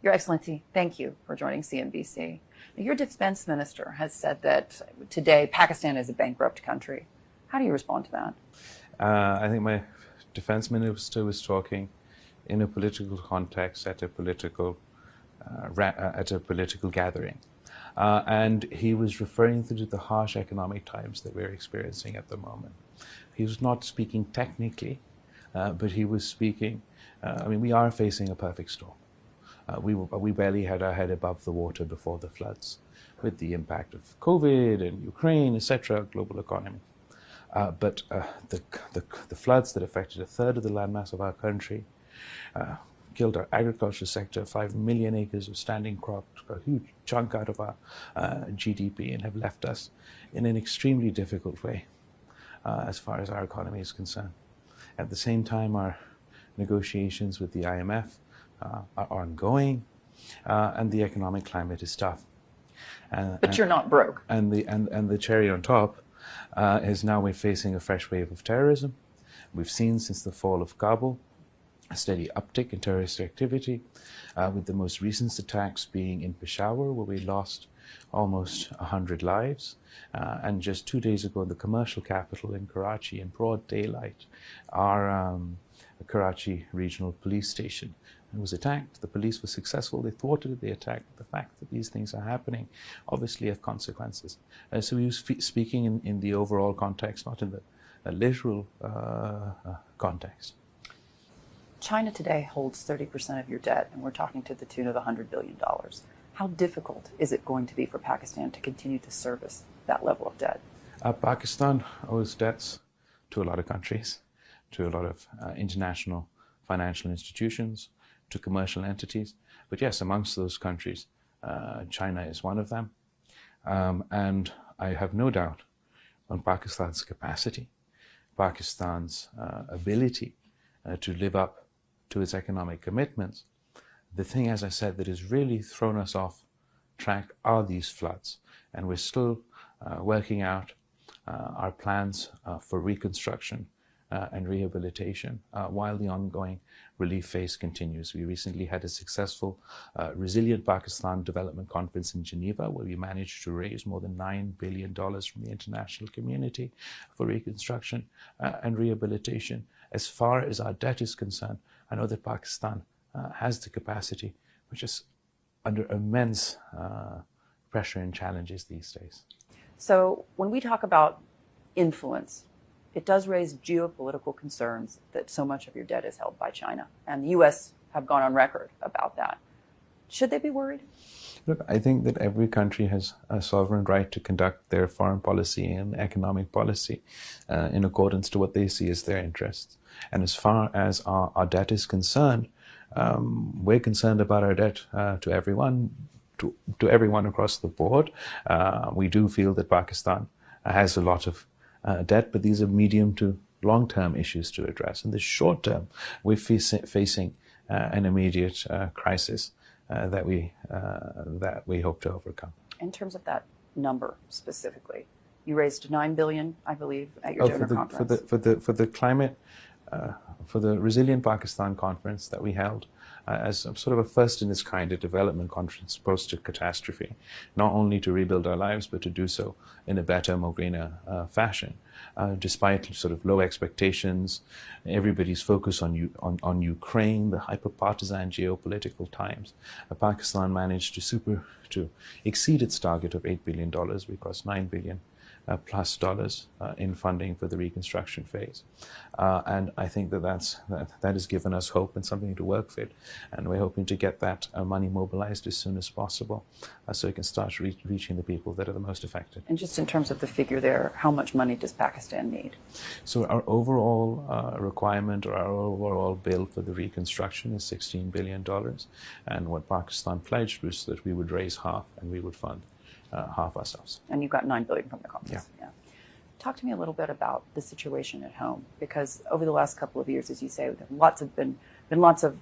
Your Excellency, thank you for joining CNBC. Your defense minister has said that today Pakistan is a bankrupt country. How do you respond to that? I think my defense minister was talking in a political context at a political gathering. And he was referring to the harsh economic times that we're experiencing at the moment. He was not speaking technically, but he was speaking, we are facing a perfect storm. We barely had our head above the water before the floods, with the impact of COVID and Ukraine, etc., global economy. But the floods that affected a third of the landmass of our country killed our agriculture sector, 5 million acres of standing crops, a huge chunk out of our GDP, and have left us in an extremely difficult way as far as our economy is concerned. At the same time, our negotiations with the IMF are ongoing, and the economic climate is tough. But you're not broke. And the cherry on top is now we're facing a fresh wave of terrorism. We've seen since the fall of Kabul a steady uptick in terrorist activity, with the most recent attacks being in Peshawar, where we lost almost 100 lives. And just 2 days ago in the commercial capital in Karachi, in broad daylight, our Karachi Regional Police Station was attacked. The police were successful. They thwarted the attack. The fact that these things are happening obviously have consequences. So he was speaking in the overall context, not in the literal context. China today holds 30% of your debt, and we're talking to the tune of $100 billion. How difficult is it going to be for Pakistan to continue to service that level of debt? Pakistan owes debts to a lot of countries, to a lot of international financial institutions, to commercial entities. But yes, amongst those countries, China is one of them. And I have no doubt on Pakistan's capacity, Pakistan's ability to live up to its economic commitments. The thing, as I said, that has really thrown us off track are these floods. And we're still working out our plans for reconstruction and rehabilitation while the ongoing relief phase continues. We recently had a successful Resilient Pakistan Development Conference in Geneva, where we managed to raise more than $9 billion from the international community for reconstruction and rehabilitation. As far as our debt is concerned, I know that Pakistan has the capacity, which is under immense pressure and challenges these days. So when we talk about influence, it does raise geopolitical concerns that so much of your debt is held by China. And the U.S. have gone on record about that. Should they be worried? Look, I think that every country has a sovereign right to conduct their foreign policy and economic policy in accordance to what they see as their interests. And as far as our debt is concerned, we're concerned about our debt to everyone, to everyone across the board. We do feel that Pakistan has a lot of debt, but these are medium to long-term issues to address. In the short term, we're facing an immediate crisis that we hope to overcome. In terms of that number specifically, you raised $9 billion, I believe, at your donor conference. For the climate, for the Resilient Pakistan conference that we held as sort of a first in its kind, a development conference post a catastrophe, not only to rebuild our lives, but to do so in a better, more greener fashion. Despite sort of low expectations, everybody's focus on Ukraine, the hyper-partisan geopolitical times, Pakistan managed to exceed its target of $8 billion. We crossed $9 billion plus dollars in funding for the reconstruction phase. And I think that has given us hope and something to work with. And we're hoping to get that money mobilized as soon as possible so we can start reaching the people that are the most affected. And just in terms of the figure there, how much money does Pakistan need? So our overall requirement, or our overall bill for the reconstruction is $16 billion. And what Pakistan pledged was that we would raise half and we would fund half ourselves. And you got $9 billion from the conference. Yeah. Talk to me a little bit about the situation at home, because over the last couple of years, as you say, there have been lots of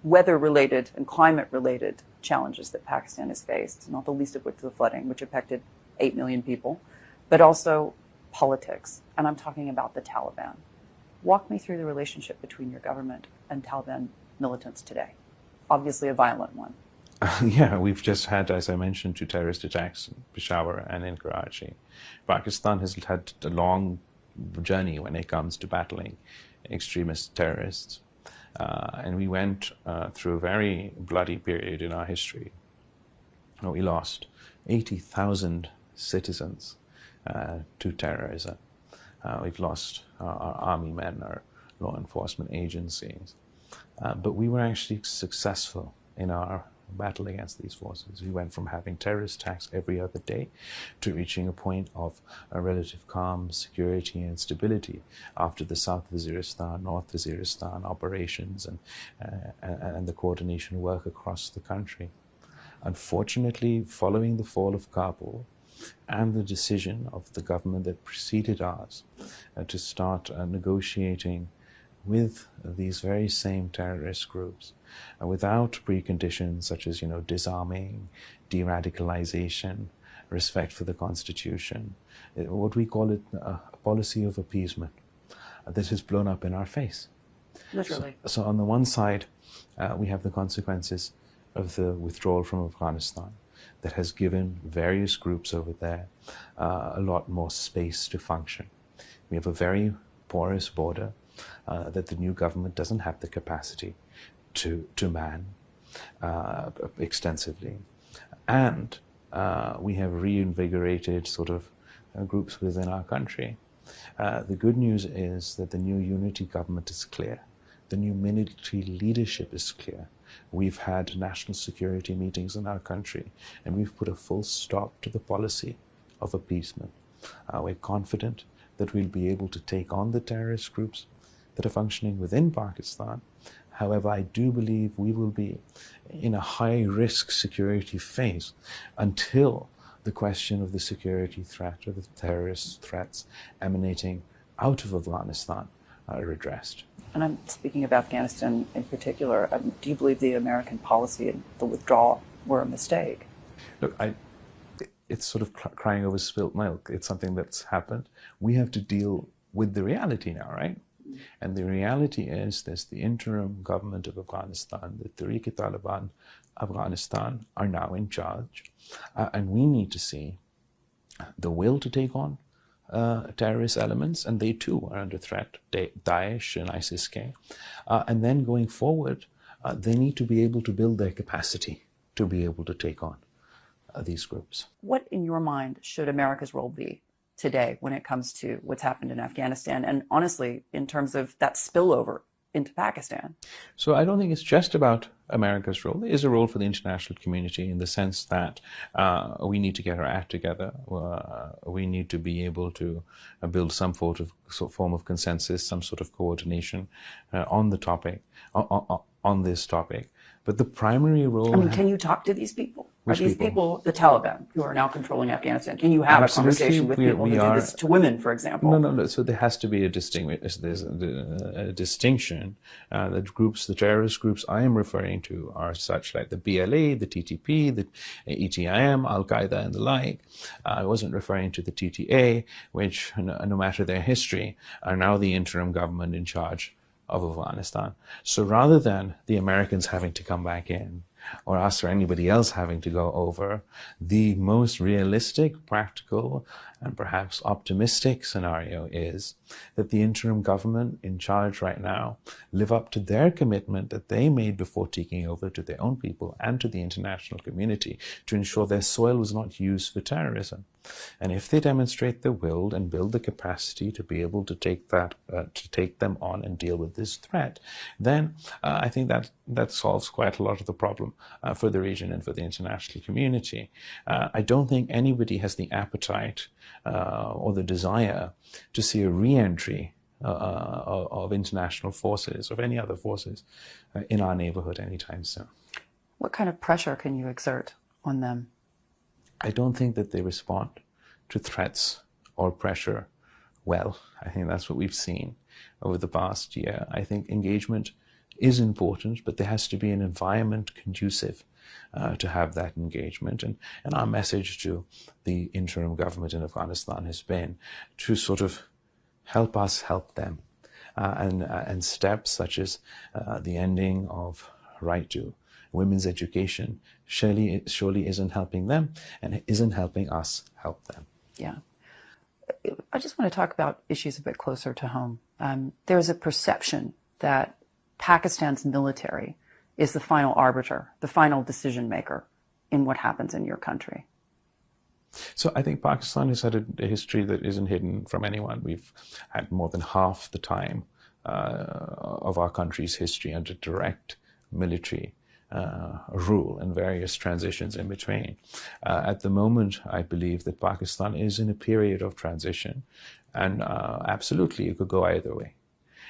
weather-related and climate-related challenges that Pakistan has faced, not the least of which the flooding, which affected 8 million people, but also politics. And I'm talking about the Taliban. Walk me through the relationship between your government and Taliban militants today. obviously a violent one. Yeah, we've just had, as I mentioned, 2 terrorist attacks in Peshawar and in Karachi. Pakistan has had a long journey when it comes to battling extremist terrorists. And we went through a very bloody period in our history. We lost 80,000 citizens to terrorism. We've lost our army men, our law enforcement agencies. But we were actually successful in our battle against these forces. We went from having terrorist attacks every other day to reaching a point of a relative calm, security and stability after the South Waziristan, North Waziristan operations and the coordination work across the country. Unfortunately, following the fall of Kabul and the decision of the government that preceded ours to start negotiating with these very same terrorist groups without preconditions such as, disarming, de-radicalization, respect for the Constitution, what we call it a policy of appeasement that has blown up in our face. Literally. So on the one side, we have the consequences of the withdrawal from Afghanistan that has given various groups over there a lot more space to function. We have a very porous border that the new government doesn't have the capacity to man extensively. And we have reinvigorated sort of groups within our country. The good news is that the new unity government is clear. The new military leadership is clear. We've had national security meetings in our country, and we've put a full stop to the policy of appeasement. We're confident that we'll be able to take on the terrorist groups that are functioning within Pakistan. However, I do believe we will be in a high-risk security phase until the question of the security threat or the terrorist threats emanating out of Afghanistan are addressed. And I'm speaking of Afghanistan in particular. Do you believe the American policy and the withdrawal were a mistake? Look, it's sort of crying over spilt milk. It's something that's happened. We have to deal with the reality now, right? And the reality is there's the interim government of Afghanistan, the Tehrik-e-Taliban Afghanistan are now in charge. And we need to see the will to take on terrorist elements, and they too are under threat, Daesh and ISIS-K. And then going forward, they need to be able to build their capacity to be able to take on these groups. What, in your mind, should America's role be today when it comes to what's happened in Afghanistan, and honestly, in terms of that spillover into Pakistan? So I don't think it's just about America's role. There is a role for the international community in the sense that we need to get our act together. We need to be able to build some form of consensus, some sort of coordination on the topic, on this topic. But the primary role... I mean, can you talk to these people? Which are these people the Taliban who are now controlling Afghanistan? Can you have Absolutely. a conversation with people who do this to women, for example? No. So there has to be a distinction. The terrorist groups I am referring to are such like the BLA, the TTP, the ETIM, Al-Qaeda and the like. I wasn't referring to the TTA, which, no matter their history, are now the interim government in charge of Afghanistan. So rather than the Americans having to come back in, or us or anybody else having to go over, the most realistic, practical, and perhaps optimistic scenario is that the interim government in charge right now live up to their commitment that they made before taking over to their own people and to the international community to ensure their soil was not used for terrorism. And if they demonstrate the will and build the capacity to be able to take them on and deal with this threat, then I think that solves quite a lot of the problem for the region and for the international community. I don't think anybody has the appetite or the desire to see a re-entry of international forces, of any other forces in our neighborhood anytime soon. What kind of pressure can you exert on them? I don't think that they respond to threats or pressure well. I think that's what we've seen over the past year. I think engagement is important, but there has to be an environment conducive to have that engagement. And our message to the interim government in Afghanistan has been to sort of help us help them. And steps such as the ending of right to women's education surely isn't helping them and isn't helping us help them. Yeah. I just want to talk about issues a bit closer to home. There's a perception that Pakistan's military is the final arbiter, the final decision maker in what happens in your country. So I think Pakistan has had a history that isn't hidden from anyone. We've had more than half the time of our country's history under direct military rule and various transitions in between. At the moment, I believe that Pakistan is in a period of transition, and absolutely it could go either way.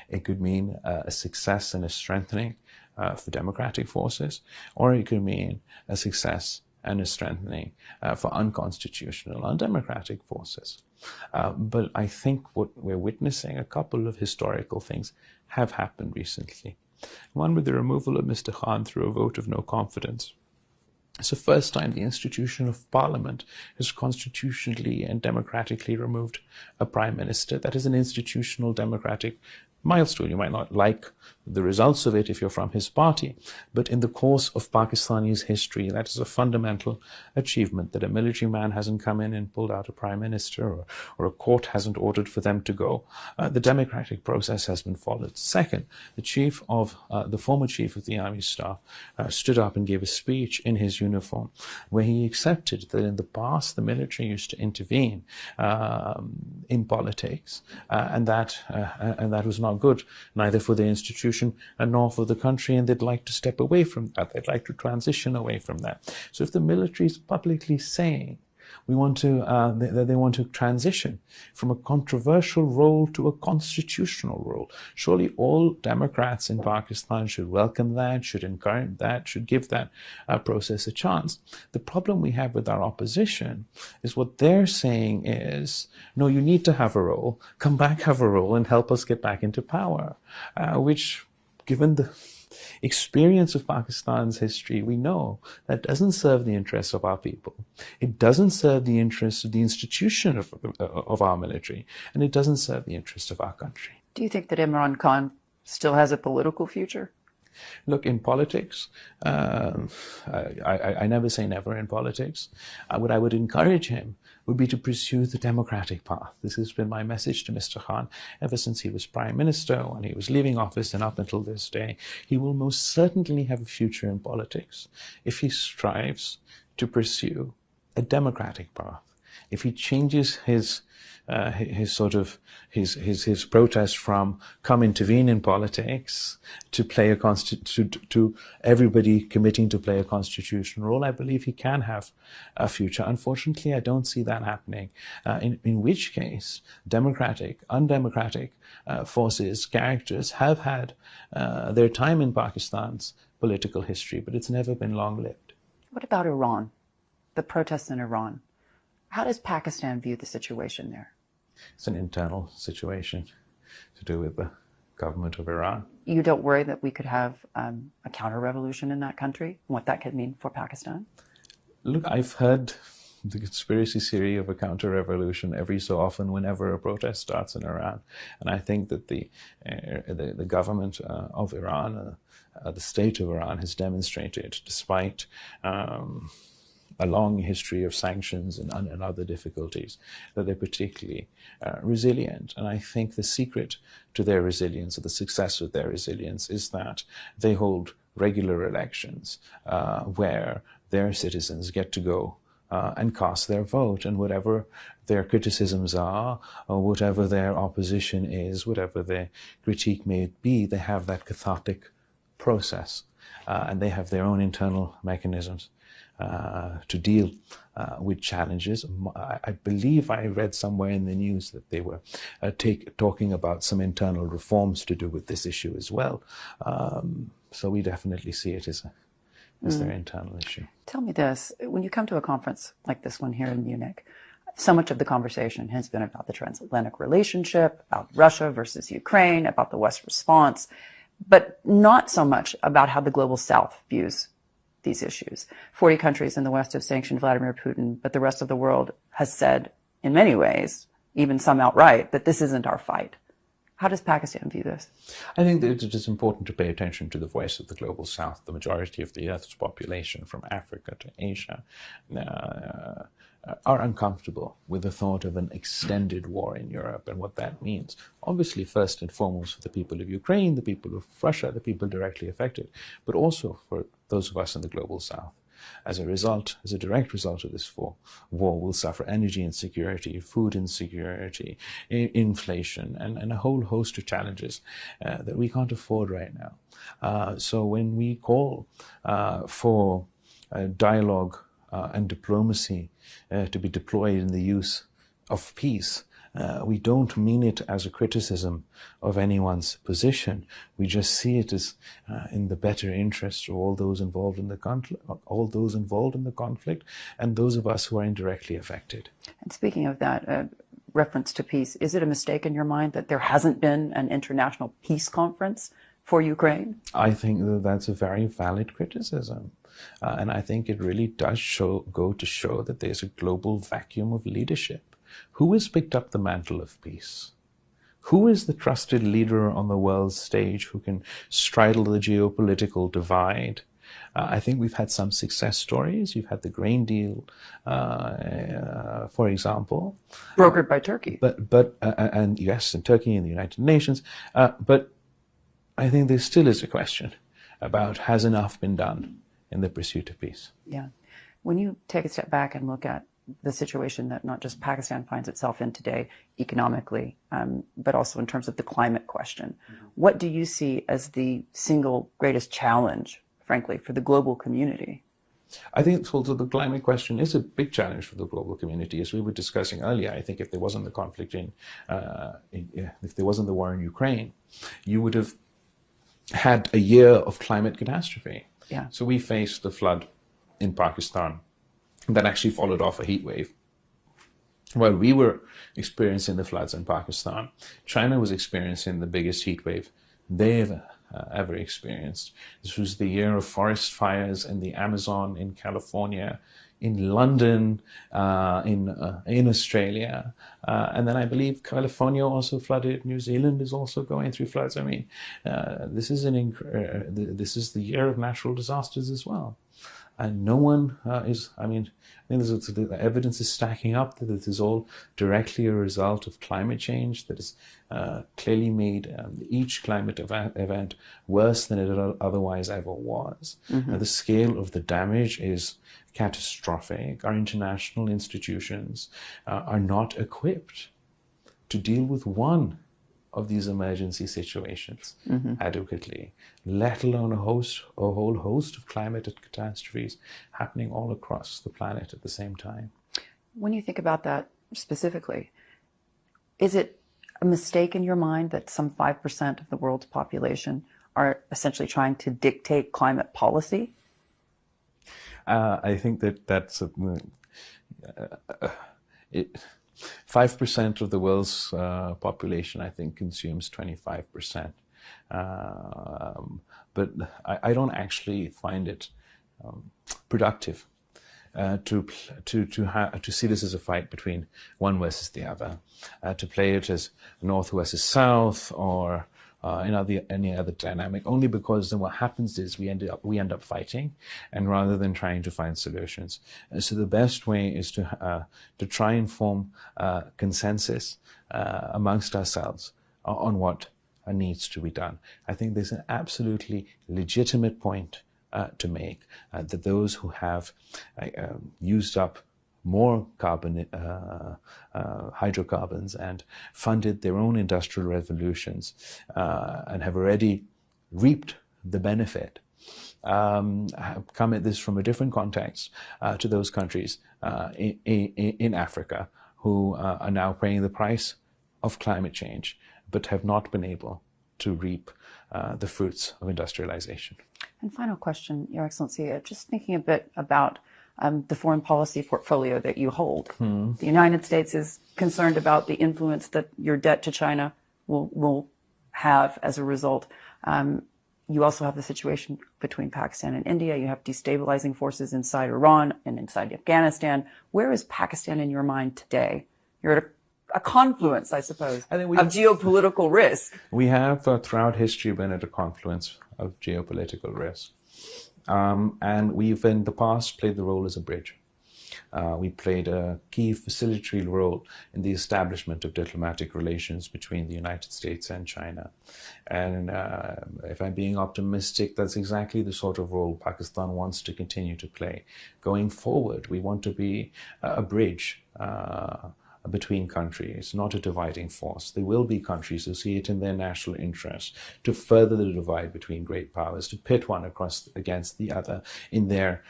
It could mean a success and a strengthening for democratic forces, or it could mean a success and a strengthening for unconstitutional, undemocratic forces. But I think what we're witnessing, a couple of historical things have happened recently. One with the removal of Mr. Khan through a vote of no confidence. It's the first time the institution of Parliament has constitutionally and democratically removed a Prime Minister. That is an institutional democratic milestone. You might not like the results of it if you're from his party, but in the course of Pakistani's history, that is a fundamental achievement, that a military man hasn't come in and pulled out a prime minister, or a court hasn't ordered for them to go. The democratic process has been followed. Second, the former chief of the army staff stood up and gave a speech in his uniform where he accepted that in the past the military used to intervene in politics, and that was not good, neither for the institution nor for the country, and they'd like to step away from that. They'd like to transition away from that. So if the military is publicly saying they want to transition from a controversial role to a constitutional role, surely all Democrats in Pakistan should welcome that, should encourage that, should give that process a chance. The problem we have with our opposition is what they're saying is, no, you need to have a role, come back, have a role, and help us get back into power, which, given the experience of Pakistan's history, we know that doesn't serve the interests of our people. It doesn't serve the interests of the institution of our military, and it doesn't serve the interests of our country. Do you think that Imran Khan still has a political future? Look, in politics, I never say never in politics. What I would encourage him would be to pursue the democratic path. This has been my message to Mr. Khan ever since he was Prime Minister, when he was leaving office, and up until this day. He will most certainly have a future in politics if he strives to pursue a democratic path. If he changes his protest from come intervene in politics to play to everybody committing to play a constitutional role, I believe he can have a future. Unfortunately, I don't see that happening. In which case, democratic, undemocratic forces, characters have had their time in Pakistan's political history, but it's never been long-lived. What about Iran? The protests in Iran. How does Pakistan view the situation there? It's an internal situation to do with the government of Iran. You don't worry that we could have a counter-revolution in that country, and what that could mean for Pakistan? Look, I've heard the conspiracy theory of a counter-revolution every so often whenever a protest starts in Iran. And I think that the government of Iran, the state of Iran, has demonstrated, despite a long history of sanctions and other difficulties, that they're particularly resilient. And I think the secret to their resilience, or the success of their resilience, is that they hold regular elections where their citizens get to go and cast their vote, and whatever their criticisms are, or whatever their opposition is, whatever their critique may be, they have that cathartic process, and they have their own internal mechanisms to deal with challenges. I believe I read somewhere in the news that they were talking about some internal reforms to do with this issue as well. So we definitely see it as their internal issue. Tell me this, when you come to a conference like this one here in Munich, so much of the conversation has been about the transatlantic relationship, about Russia versus Ukraine, about the West's response, but not so much about how the global South views these issues. 40 countries in the West have sanctioned Vladimir Putin, but the rest of the world has said, in many ways, even some outright, that this isn't our fight. How does Pakistan view this? I think that it is important to pay attention to the voice of the global south. The majority of the Earth's population, from Africa to Asia, are uncomfortable with the thought of an extended war in Europe and what that means. Obviously, first and foremost, for the people of Ukraine, the people of Russia, the people directly affected, but also for those of us in the global south. As a result, as a direct result of this war, we'll suffer energy insecurity, food insecurity, inflation, and a whole host of challenges that we can't afford right now. So when we call for dialogue and diplomacy to be deployed in the use of peace, we don't mean it as a criticism of anyone's position. We just see it as in the better interest of all those involved in the conflict, and those of us who are indirectly affected. And speaking of that, reference to peace, is it a mistake in your mind that there hasn't been an international peace conference for Ukraine? I think that that's a very valid criticism. And I think it really does go to show that there's a global vacuum of leadership. Who has picked up the mantle of peace? Who is the trusted leader on the world stage who can straddle the geopolitical divide? I think we've had some success stories. You've had the grain deal, for example, brokered by Turkey. And yes, in Turkey and the United Nations. But I think there still is a question about, has enough been done in the pursuit of peace? Yeah. When you take a step back and look at the situation that not just Pakistan finds itself in today economically, but also in terms of the climate question, what do you see as the single greatest challenge, frankly, for the global community? I think also the climate question is a big challenge for the global community. As we were discussing earlier, I think if there wasn't the conflict if there wasn't the war in Ukraine, you would have had a year of climate catastrophe. Yeah. So we faced the flood in Pakistan that actually followed off a heat wave. While we were experiencing the floods in Pakistan, China was experiencing the biggest heat wave they've ever experienced. This was the year of forest fires in the Amazon, in California, in London, in Australia, and then I believe California also flooded. New Zealand is also going through floods. I mean, this is the year of natural disasters as well. And no one is, I think the evidence is stacking up that this is all directly a result of climate change that has clearly made each climate event worse than it otherwise ever was. The scale of the damage is catastrophic. Our international institutions are not equipped to deal with one of these emergency situations adequately, let alone a whole host of climate catastrophes happening all across the planet at the same time. When you think about that specifically, is it a mistake in your mind that some 5% of the world's population are essentially trying to dictate climate policy? I think that's 5% of the world's population, I think, consumes 25%. But I don't actually find it productive to see this as a fight between one versus the other, to play it as North versus South or any other dynamic, only because then what happens is we end up fighting, and rather than trying to find solutions. So the best way is to try and form consensus amongst ourselves on what needs to be done. I think there's an absolutely legitimate point to make that those who have used up more hydrocarbons and funded their own industrial revolutions and have already reaped the benefit, have come at this from a different context to those countries in Africa who are now paying the price of climate change but have not been able to reap the fruits of industrialization. And final question, Your Excellency, just thinking a bit about the foreign policy portfolio that you hold. The United States is concerned about the influence that your debt to China will have as a result. You also have the situation between Pakistan and India. You have destabilizing forces inside Iran and inside Afghanistan. Where is Pakistan in your mind today? You're at a a confluence, I suppose, I think of geopolitical risk. We have, throughout history, been at a confluence of geopolitical risk. And we've, in the past, played the role as a bridge. We played a key facilitatory role in the establishment of diplomatic relations between the United States and China. And if I'm being optimistic, that's exactly the sort of role Pakistan wants to continue to play. Going forward, we want to be a bridge between countries, not a dividing force. There will be countries who see it in their national interest to further the divide between great powers, to pit one against the other in their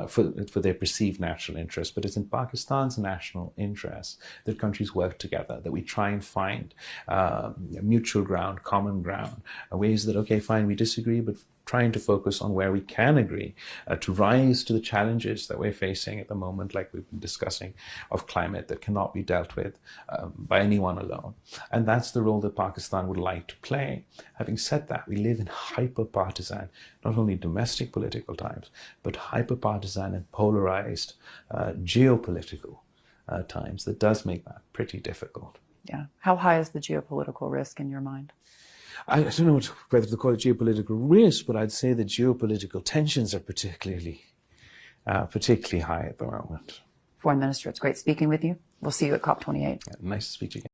for their perceived national interest. But it's in Pakistan's national interest that countries work together, that we try and find mutual ground, common ground, ways that, okay, fine, we disagree, but trying to focus on where we can agree to rise to the challenges that we're facing at the moment, like we've been discussing, of climate that cannot be dealt with by anyone alone. And that's the role that Pakistan would like to play. Having said that, we live in hyper-partisan, not only domestic political times, but hyper-partisan and polarized geopolitical times. That does make that pretty difficult. Yeah. How high is the geopolitical risk in your mind? I don't know whether to call it geopolitical risk, but I'd say that geopolitical tensions are particularly high at the moment. Foreign Minister, it's great speaking with you. We'll see you at COP28. Yeah, nice to speak to you again.